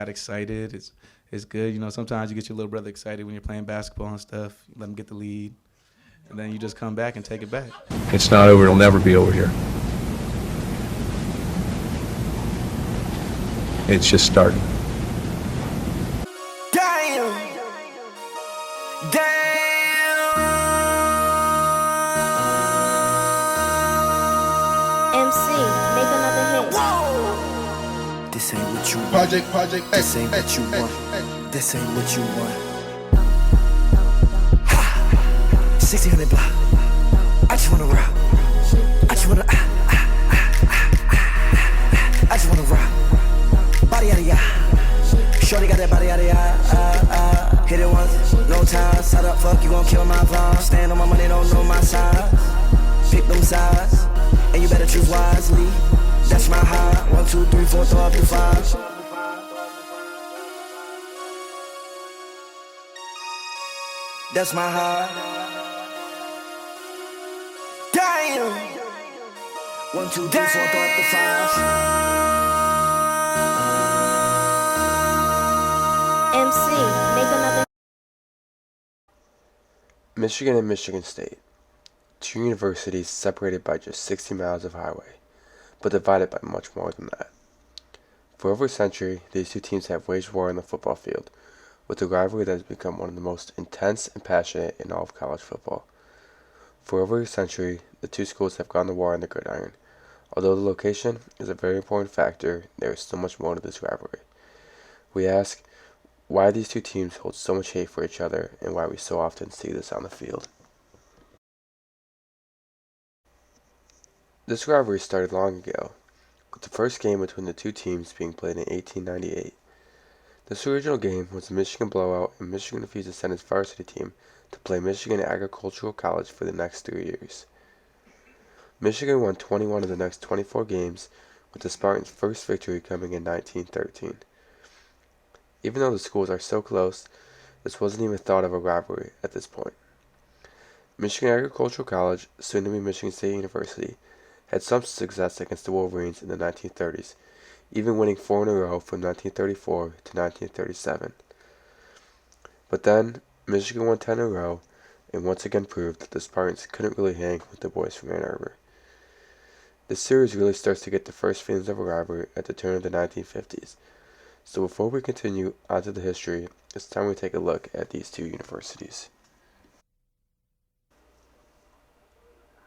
got excited. It's good. Sometimes you get your little brother excited when you're playing basketball and stuff. You let him get the lead, and then you just come back and take it back. It's not over. It'll never be over here. It's just starting. Damn. MC, make another hit. Whoa. This ain't what you want. Project. This ain't what you want. This ain't what you want. 1600 block. I just wanna rock. I just wanna. I just wanna rock. Body yada yada. Shorty got that body yada yada. Hit it once, no time. Side up, fuck, you gon' kill my vibe. Stand on my money, don't know my size. Pick them sides, and you better choose wisely. That's my high. 1, 2, 3, 4, throw up to 5. That's my high. Damn. 1, 2, 3, 4, throw up to 5. MC, make another. Michigan and Michigan State, two universities separated by just 60 miles of highway, but divided by much more than that. For over a century, these two teams have waged war on the football field, with a rivalry that has become one of the most intense and passionate in all of college football. For over a century, the two schools have gone to war on the gridiron. Although the location is a very important factor, there is so much more to this rivalry. We ask, why these two teams hold so much hate for each other, and why we so often see this on the field. This rivalry started long ago, with the first game between the two teams being played in 1898. This original game was a Michigan blowout, and Michigan refused to send its varsity team to play Michigan Agricultural College for the next 3 years. Michigan won 21 of the next 24 games, with the Spartans' first victory coming in 1913. Even though the schools are so close, this wasn't even thought of a rivalry at this point. Michigan Agricultural College, soon to be Michigan State University, had some success against the Wolverines in the 1930s, even winning 4 in a row from 1934 to 1937. But then, Michigan won 10 in a row, and once again proved that the Spartans couldn't really hang with the boys from Ann Arbor. This series really starts to get the first feelings of a rivalry at the turn of the 1950s. So before we continue onto the history, it's time we take a look at these two universities.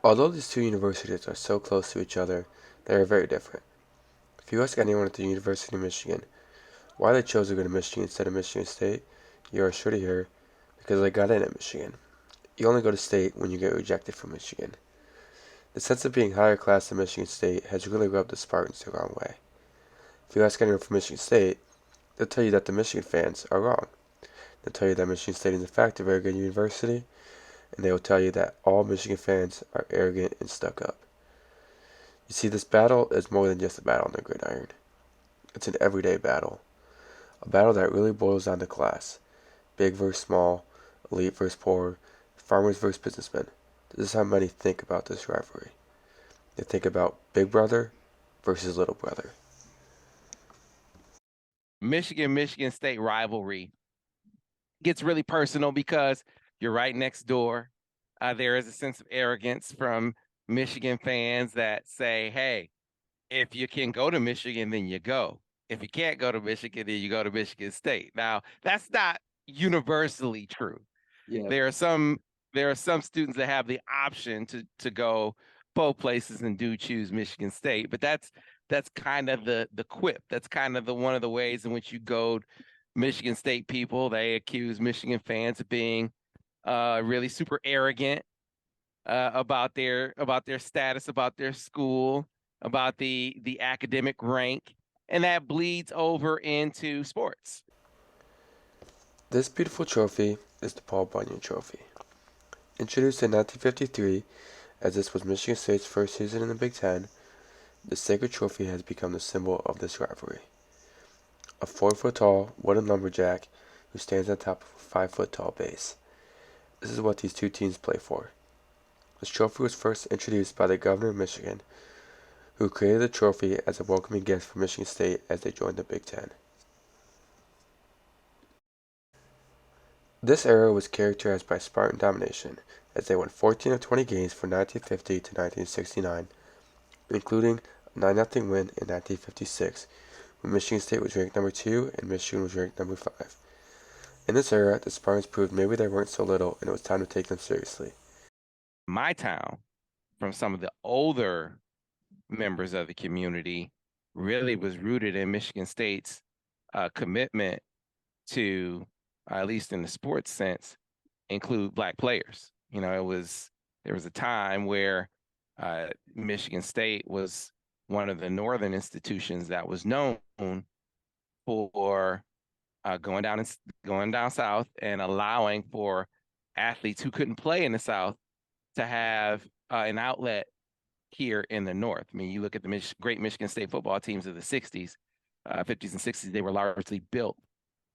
Although these two universities are so close to each other, they are very different. If you ask anyone at the University of Michigan why they chose to go to Michigan instead of Michigan State, you are sure to hear, because I got in at Michigan. You only go to State when you get rejected from Michigan. The sense of being higher class than Michigan State has really rubbed the Spartans the wrong way. If you ask anyone from Michigan State, they'll tell you that the Michigan fans are wrong. They'll tell you that Michigan State is in fact a very good university, and they will tell you that all Michigan fans are arrogant and stuck up. You see, this battle is more than just a battle on the gridiron. It's an everyday battle. A battle that really boils down to class. Big versus small, elite versus poor, farmers versus businessmen. This is how many think about this rivalry. They think about big brother versus little brother. Michigan State rivalry gets really personal because you're right next door. There is a sense of arrogance from Michigan fans that say, hey, if you can go to Michigan, then you go. If you can't go to Michigan, then you go to Michigan State. Now, that's not universally true. Yeah. There are some students that have the option to go both places and do choose Michigan State, but that's kind of the quip. That's kind of the one of the ways in which you goad Michigan State people. They accuse Michigan fans of being really super arrogant about their status, about their school, about the academic rank, and that bleeds over into sports. This beautiful trophy is the Paul Bunyan Trophy. Introduced in 1953, as this was Michigan State's first season in the Big Ten, the sacred trophy has become the symbol of this rivalry. A 4-foot-tall wooden lumberjack who stands on top of a 5-foot-tall base. This is what these two teams play for. This trophy was first introduced by the governor of Michigan, who created the trophy as a welcoming gift for Michigan State as they joined the Big Ten. This era was characterized by Spartan domination, as they won 14 of 20 games from 1950 to 1969, including a 9-0 win in 1956, when Michigan State was ranked number 2 and Michigan was ranked number 5. In this era, the Spartans proved maybe they weren't so little and it was time to take them seriously. My town, from some of the older members of the community, really was rooted in Michigan State's commitment to, at least in the sports sense, include Black players. You know, there was a time where Michigan State was one of the northern institutions that was known for going down south and allowing for athletes who couldn't play in the South to have an outlet here in the North. I mean, you look at the great Michigan State football teams of the 60s, 50s and 60s, they were largely built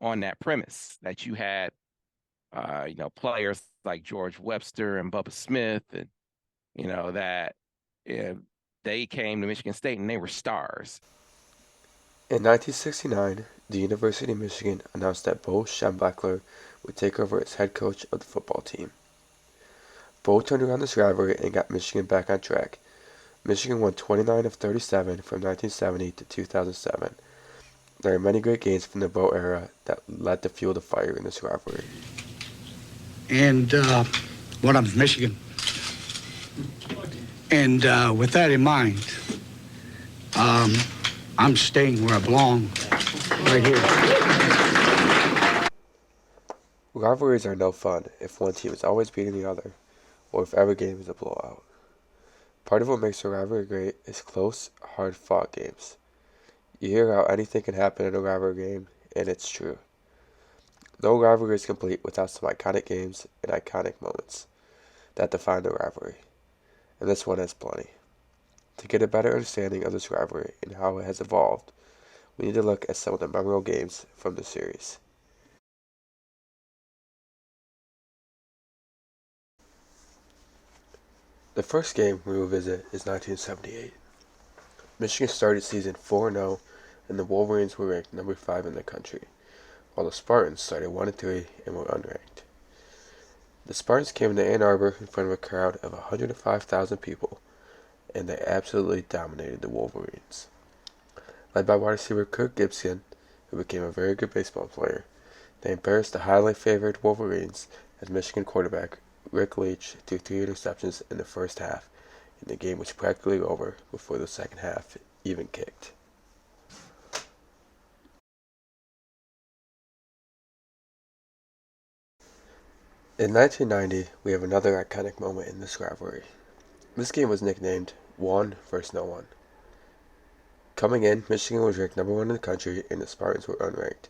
on that premise that you had, players like George Webster and Bubba Smith, and, that they came to Michigan State and they were stars. In 1969, the University of Michigan announced that Bo Schembechler would take over as head coach of the football team. Bo turned around this rivalry and got Michigan back on track. Michigan won 29 of 37 from 1970 to 2007. There are many great games from the Bo era that led to fuel the fire in this rivalry. And what I'm from Michigan. And with that in mind, I'm staying where I belong, right here. Rivalries are no fun if one team is always beating the other, or if every game is a blowout. Part of what makes a rivalry great is close, hard-fought games. You hear how anything can happen in a rivalry game, and it's true. No rivalry is complete without some iconic games and iconic moments that define the rivalry, and this one has plenty. To get a better understanding of this rivalry and how it has evolved, we need to look at some of the memorable games from the series. The first game we will visit is 1978. Michigan started season 4-0, and the Wolverines were ranked number 5 in the country, while the Spartans started 1-3 and were unranked. The Spartans came into Ann Arbor in front of a crowd of 105,000 people, and they absolutely dominated the Wolverines. Led by wide receiver Kirk Gibson, who became a very good baseball player, they embarrassed the highly favored Wolverines as Michigan quarterback Rick Leach threw 3 interceptions in the first half, and the game was practically over before the second half even kicked. In 1990, we have another iconic moment in this rivalry. This game was nicknamed 1 vs. No One. Coming in, Michigan was ranked number 1 in the country and the Spartans were unranked.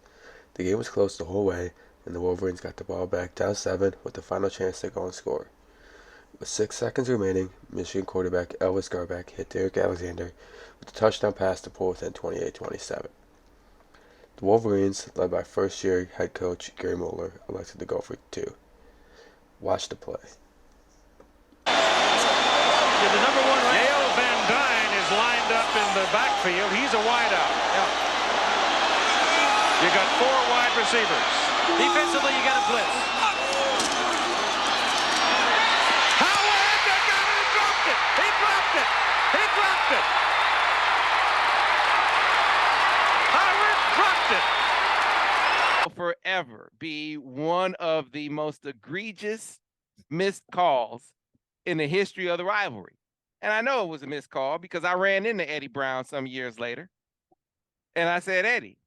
The game was close the whole way, and the Wolverines got the ball back down 7 with the final chance to go and score. With 6 seconds remaining, Michigan quarterback Elvis Garbeck hit Derek Alexander with a touchdown pass to pull within 28-27. The Wolverines, led by first-year head coach Gary Moeller, elected to go for 2. Watch the play. The number 1 Yale Van Dyne is lined up in the backfield. He's a wideout. Yeah. You got 4 wide receivers. Defensively, you got a blitz. Howard, they got it. He dropped it. He dropped it. He dropped it. Howard dropped it. Forever be one of the most egregious missed calls in the history of the rivalry. And I know it was a missed call because I ran into Eddie Brown some years later. And I said, Eddie,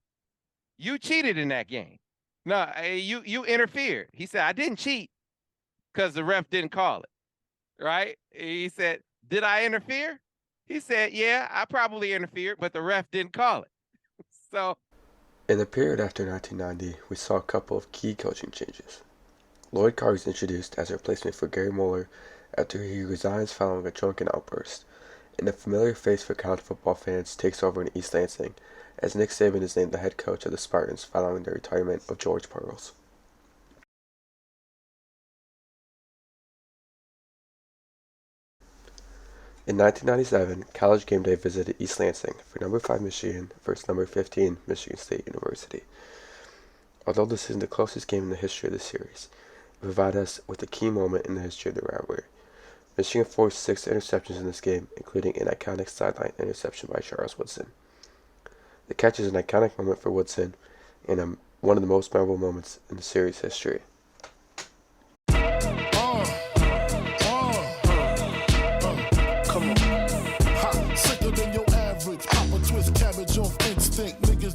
you cheated in that game. No, you interfered. He said, I didn't cheat because the ref didn't call it. Right? He said, did I interfere? He said, yeah, I probably interfered, but the ref didn't call it. So in the period after 1990, we saw a couple of key coaching changes. Lloyd Carr was introduced as a replacement for Gary Moeller after he resigns following a drunken outburst, and a familiar face for college football fans takes over in East Lansing, as Nick Saban is named the head coach of the Spartans following the retirement of George Pearls. In 1997, College Game Day visited East Lansing for number 5 Michigan versus number 15 Michigan State University. Although this isn't the closest game in the history of the series, it provided us with a key moment in the history of the rivalry. Michigan forced 6 interceptions in this game, including an iconic sideline interception by Charles Woodson. The catch is an iconic moment for Woodson and one of the most memorable moments in the series history.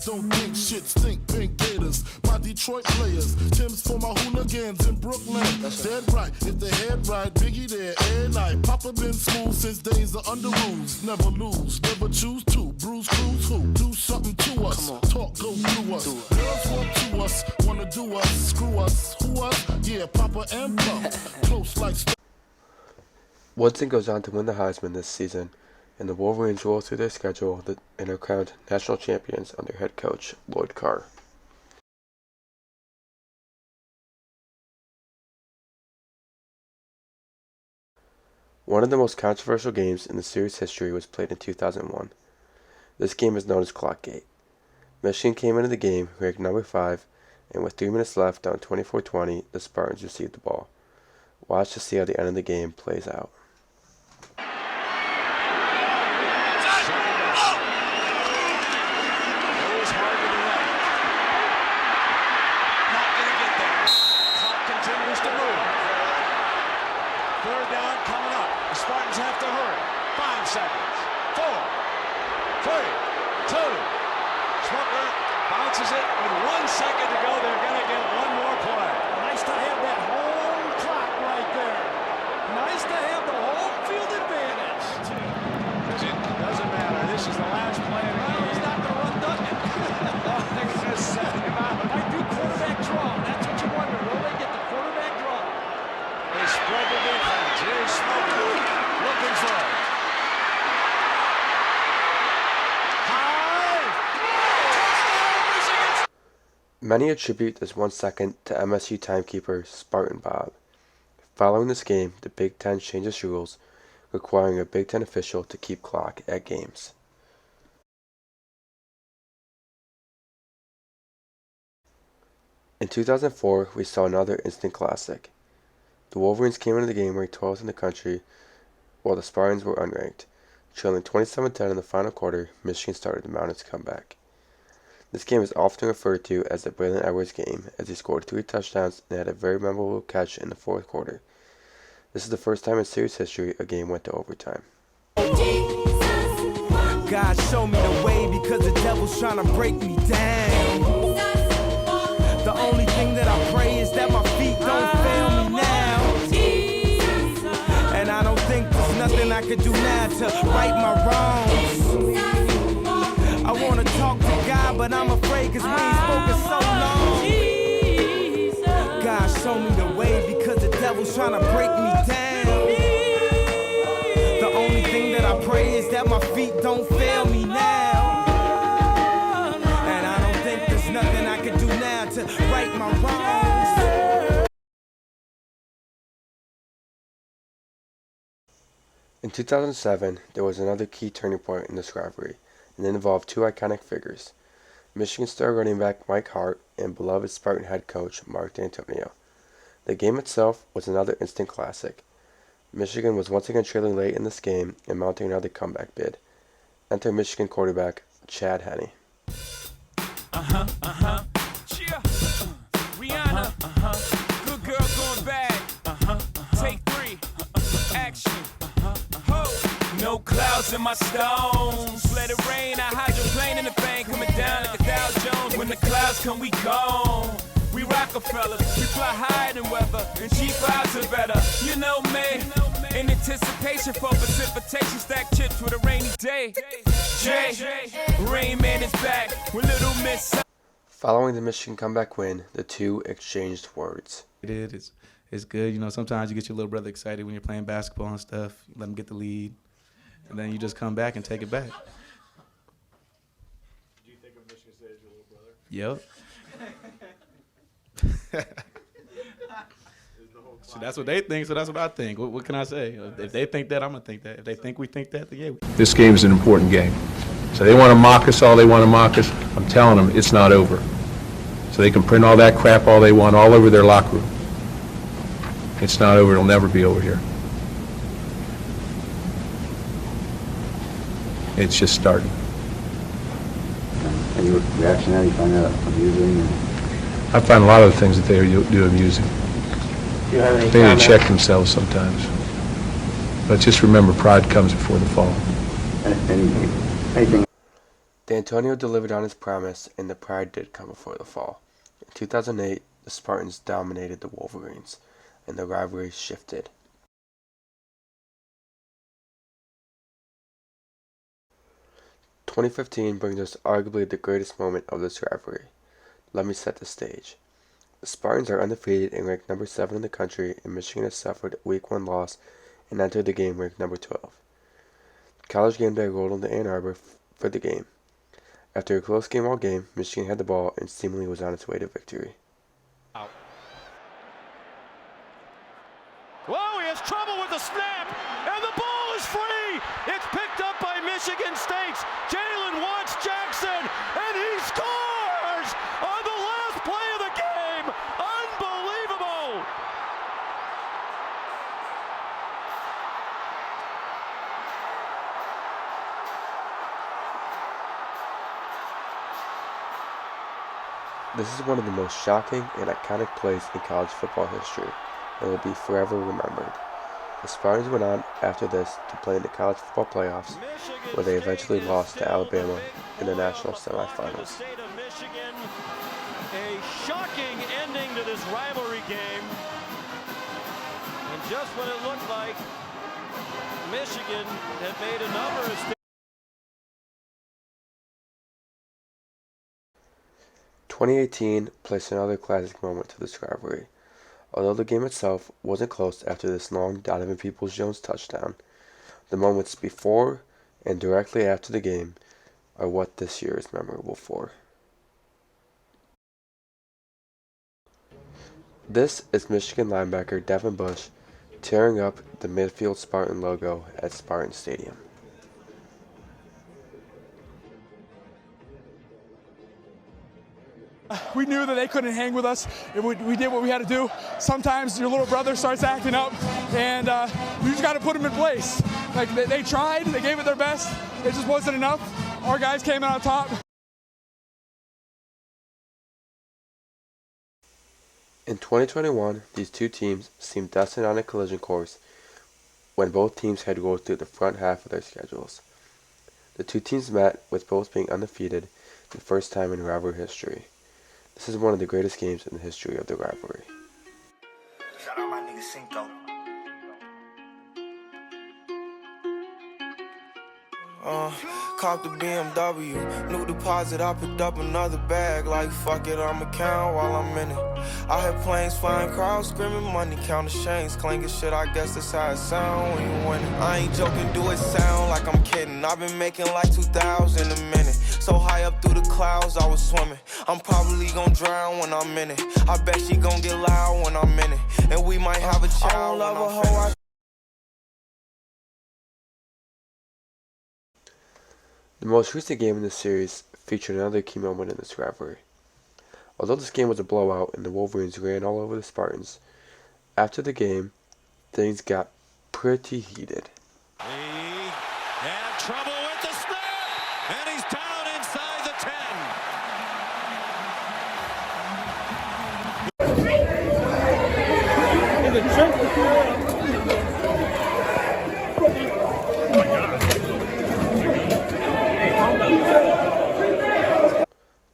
Don't think shit, stink pink gators. My Detroit players, Tim's for my hooligans in Brooklyn. Dead right, if they head right, Biggie there, every night. Papa been smooth since days of under rules. Never lose, never choose to. Bruise, cruise, who? Do something to us. Talk, go through us. Girls want to us, wanna do us, screw us, who us? Yeah, Papa and Pump. Close like. Woodson goes on to win the Heisman this season, and the Wolverines roll through their schedule and are crowned national champions under head coach Lloyd Carr. One of the most controversial games in the series history was played in 2001. This game is known as Clockgate. Michigan came into the game ranked number 5, and with 3 minutes left down 24-20, the Spartans received the ball. Watch to see how the end of the game plays out. Third down coming up. The Spartans have to hurry. 5 seconds. 4, 3, 2. Smucker bounces it with 1 second to go. They're going to get one more play. Nice to have that home clock right there. Nice to have the home field advantage. It doesn't matter. This is the last play of the game. He's not going to run Duncan. Might do quarterback draw. That's what you wonder. Will they get the quarterback draw? They spread the defense. Here's Smoker looking for it. Many attribute this 1 second to MSU timekeeper Spartan Bob. Following this game, the Big Ten changed its rules, requiring a Big Ten official to keep clock at games. In 2004, we saw another instant classic. The Wolverines came into the game ranked 12th in the country, while the Spartans were unranked. Trailing 27-10 in the final quarter, Michigan started to mount its comeback. This game is often referred to as the Braylon Edwards game, as he scored 3 touchdowns and had a very memorable catch in the 4th quarter. This is the first time in series history a game went to overtime. God show me the way because the devil's trying to break me down. The only thing that I pray is that my feet don't fail me now. And I don't think there's nothing I could do now to right my wrongs. I wanna talk to God, but I'm afraid cause we ain't spoken so long. God show me the way because the devil's trying to break me down. The only thing that I pray is that my feet don't fail me now. And I don't think there's nothing I can do now to right my wrongs. In 2007, there was another key turning point in this rivalry, and it involved 2 iconic figures, Michigan star running back Mike Hart and beloved Spartan head coach Mark D'Antonio. The game itself was another instant classic. Michigan was once again trailing late in this game and mounting another comeback bid. Enter Michigan quarterback Chad Henne. Cheer. Rihanna. Good girl going bad. Take 3. Action. No clouds in my stones. Let it rain. I hydroplane in the bank coming down like a Dow Jones. When the clouds come, we gone. We Rockefellers, we fly higher than weather, and cheap vibes are better. You know me, in anticipation for precipitation, stack chips with a rainy day. Jay, Rain Man is back with Little Miss. Following the Michigan comeback win, the 2 exchanged words. It's good. You know, sometimes you get your little brother excited when you're playing basketball and stuff. You let him get the lead, and then you just come back and take it back. Do you think of Michigan State as your little brother? Yep. So that's what they think, so that's what I think. What can I say? If they think that, I'm going to think that. If they think we think that, then yeah. This game is an important game. So they want to mock us all they want to mock us. I'm telling them it's not over. So they can print all that crap all they want all over their locker room. It's not over. It'll never be over here. It's just starting. Any reaction now? You find that amusing? I find a lot of the things that they do amusing. Do you have any They need to comment? check themselves sometimes. But just remember, pride comes before the fall. Anything? D'Antonio delivered on his promise, and the pride did come before the fall. In 2008, the Spartans dominated the Wolverines, and the rivalry shifted. "2015 brings us arguably the greatest moment of this rivalry. Let me set the stage. The Spartans are undefeated and ranked number 7 in the country, and Michigan has suffered a Week 1 loss and entered the game ranked number 12. College game day rolled into Ann Arbor for the game. After a close game all game, Michigan had the ball and seemingly was on its way to victory. Whoa, he has trouble with the snap, and the ball is free. It's picked up by Michigan State's Jalen Watts Jackson, and he scores on the last play of the game. Unbelievable. This is one of the most shocking and iconic plays in college football history and will be forever remembered. The Spartans went on after this to play in the college football playoffs, where they eventually lost to Alabama in the national semifinals. A shocking ending to this rivalry game. And just when it looked like Michigan had made a number of 2018 placed another classic moment to this rivalry. Although the game itself wasn't close after this long Donovan Peoples-Jones touchdown, the moments before and directly after the game are what this year is memorable for. This is Michigan linebacker Devin Bush tearing up the midfield Spartan logo at Spartan Stadium. We knew that they couldn't hang with us. We did what we had to do. Sometimes your little brother starts acting up, and you just got to put them in place. Like they tried, they gave it their best. It just wasn't enough. Our guys came out on top. In 2021, these two teams seemed destined on a collision course when both teams had to go through the front half of their schedules. The two teams met, with both being undefeated, the first time in rivalry history. This is one of the greatest games in the history of the rivalry. Shout out my nigga Cinco. Caught the BMW, new deposit, I picked up another bag. Like fuck it, I'ma count while I'm in it. I had planes flying, crowds screaming, money counting chains, clanking shit. I guess that's how it sound when you winning. I ain't joking, do it sound like I'm kidding. I've been making like 2,000 a minute. So high up through the clouds, I was swimming. I'm probably gonna drown when I'm in it. I bet she gonna get loud when I'm in it, and we might have a child when I'm finished. The most recent game in this series featured another key moment in this rivalry. Although this game was a blowout and the Wolverines ran all over the Spartans, after the game, things got pretty heated. He had trouble with the snap, and he's down inside the 10.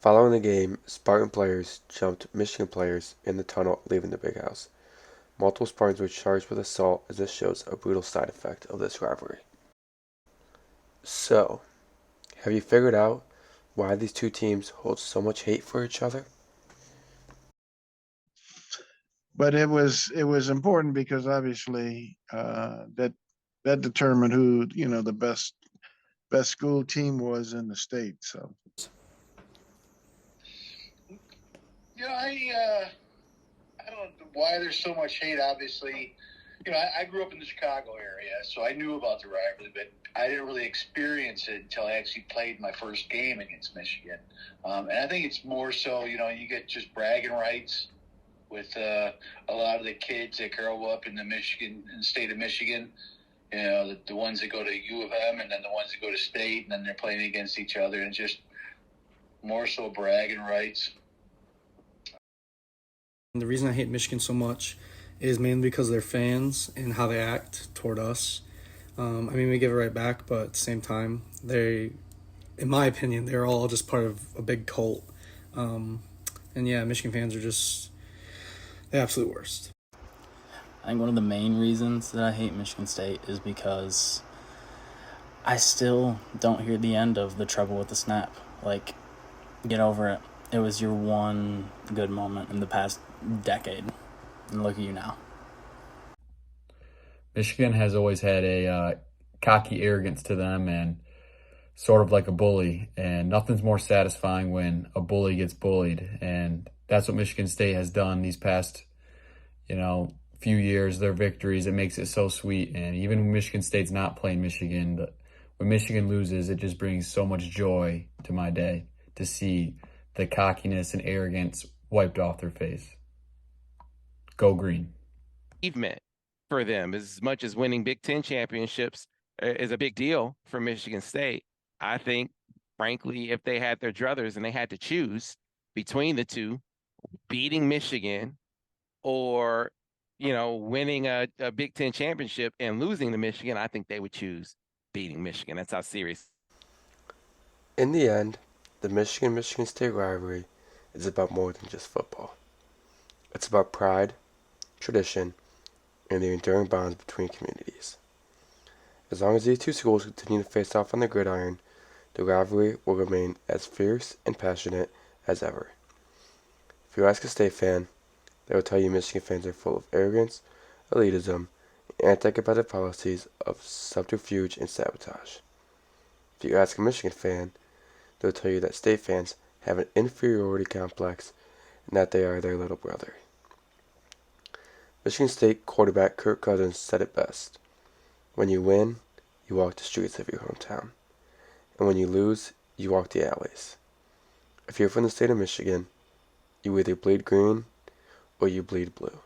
Following the game, Spartan players jumped Michigan players in the tunnel leaving the big house. Multiple Spartans were charged with assault, as this shows a brutal side effect of this rivalry. So, have you figured out why these two teams hold so much hate for each other? But it was important because obviously that determined who the best school team was in the state. So. I don't know why there's so much hate. Obviously, I grew up in the Chicago area, so I knew about the rivalry, but I didn't really experience it until I actually played my first game against Michigan. And I think it's more so, you get just bragging rights with a lot of the kids that grow up in the state of Michigan. The ones that go to U of M and then the ones that go to state, and then they're playing against each other, and just more so bragging rights. The reason I hate Michigan so much is mainly because of their fans and how they act toward us. We give it right back, but at the same time, in my opinion, they're all just part of a big cult. Michigan fans are just the absolute worst. I think one of the main reasons that I hate Michigan State is because I still don't hear the end of the trouble with the snap. Get over it. It was your one good moment in the past decade, and look at you now. Michigan has always had a cocky arrogance to them and sort of like a bully, and nothing's more satisfying when a bully gets bullied, and that's what Michigan State has done these past, few years. Their victories, it makes it so sweet. And even when Michigan State's not playing Michigan, when Michigan loses, it just brings so much joy to my day to see the cockiness and arrogance wiped off their face. Go Green. Achievement for them, as much as winning Big Ten championships is a big deal for Michigan State. I think, frankly, if they had their druthers and they had to choose between the two, beating Michigan or winning a Big Ten championship and losing to Michigan, I think they would choose beating Michigan. That's how serious. In the end, the Michigan State rivalry is about more than just football. It's about pride, tradition, and the enduring bonds between communities. As long as these two schools continue to face off on the gridiron, the rivalry will remain as fierce and passionate as ever. If you ask a State fan, they will tell you Michigan fans are full of arrogance, elitism, and anti-competitive policies of subterfuge and sabotage. If you ask a Michigan fan, they'll tell you that State fans have an inferiority complex and that they are their little brother. Michigan State quarterback Kirk Cousins said it best. When you win, you walk the streets of your hometown. And when you lose, you walk the alleys. If you're from the state of Michigan, you either bleed green or you bleed blue.